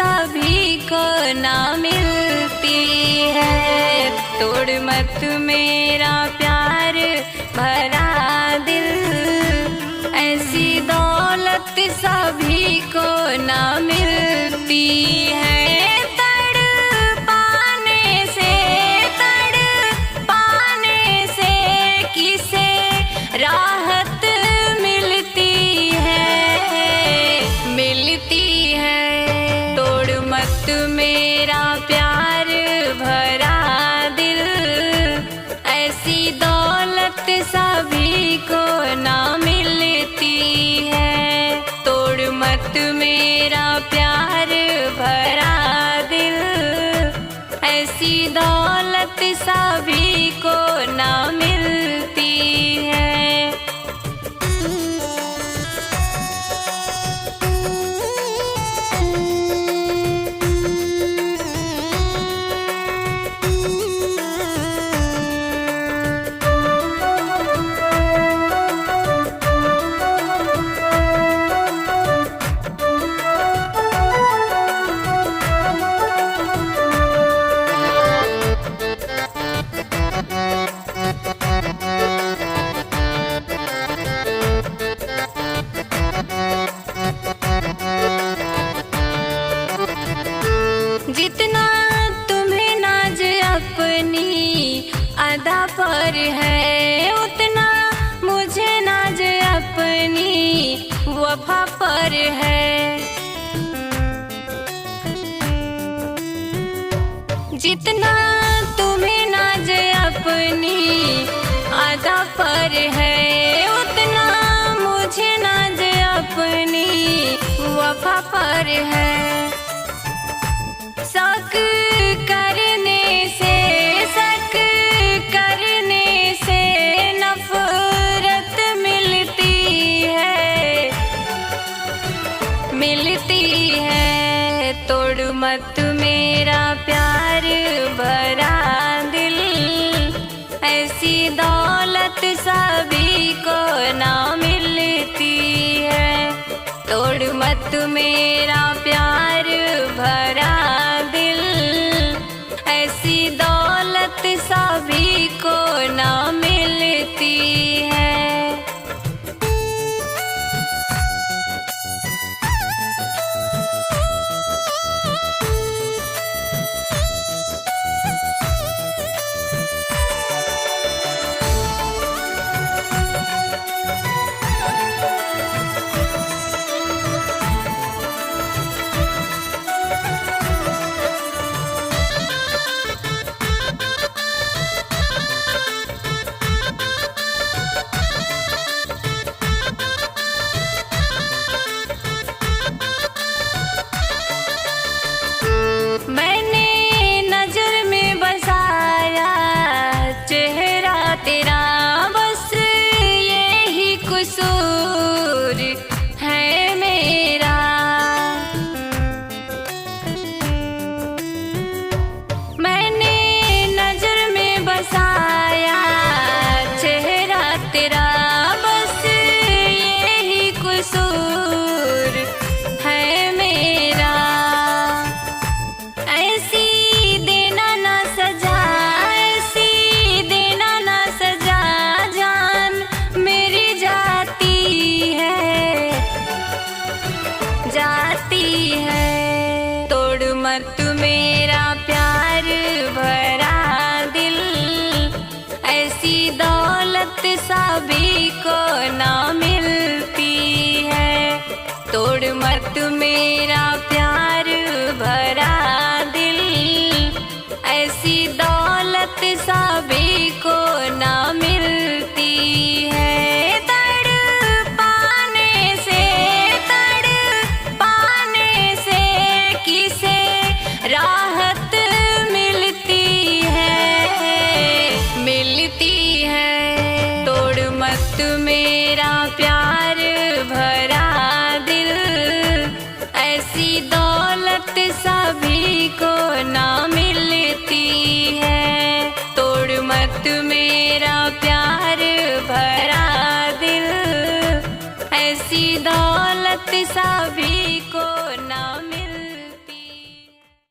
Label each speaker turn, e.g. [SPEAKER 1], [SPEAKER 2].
[SPEAKER 1] सभी को ना मिलती है। तोड़ मत मेरा प्यार भरा दिल, ऐसी दौलत सभी को ना मिलती है। राहत मिलती है, तोड़ मत मेरा प्यार भरा दिल, ऐसी दौलत सभी को ना मिलती है। तोड़ मत मेरा प्यार भरा दिल, ऐसी दौलत सभी को ना मिलती है। जितना तुम्हें नाज अपनी अदा पर है, उतना मुझे नाज अपनी वफा पर है। जितना तुम्हें नाज अपनी अदा पर है, उतना मुझे नाज अपनी वफा पर है। शक करने से नफरत मिलती है। तोड़ मत मेरा प्यार भरा दिल, ऐसी दौलत सभी को ना मिलती है। तोड़ मत मेरा प्यार भरा दिल, ऐसी दौलत सभी को ना मिलती है। मत मेरा प्यार भरा दिल, ऐसी दौलत सभी को ना मिलती है। तोड़ मत मेरा प्यार भरा दिल, ऐसी दौलत सभी को ना मिलती है। राहत मिलती है, तोड़ मत मेरा प्यार भरा दिल, ऐसी दौलत सभी को ना मिलती है। तोड़ मत मेरा प्यार भरा दिल, ऐसी दौलत सभी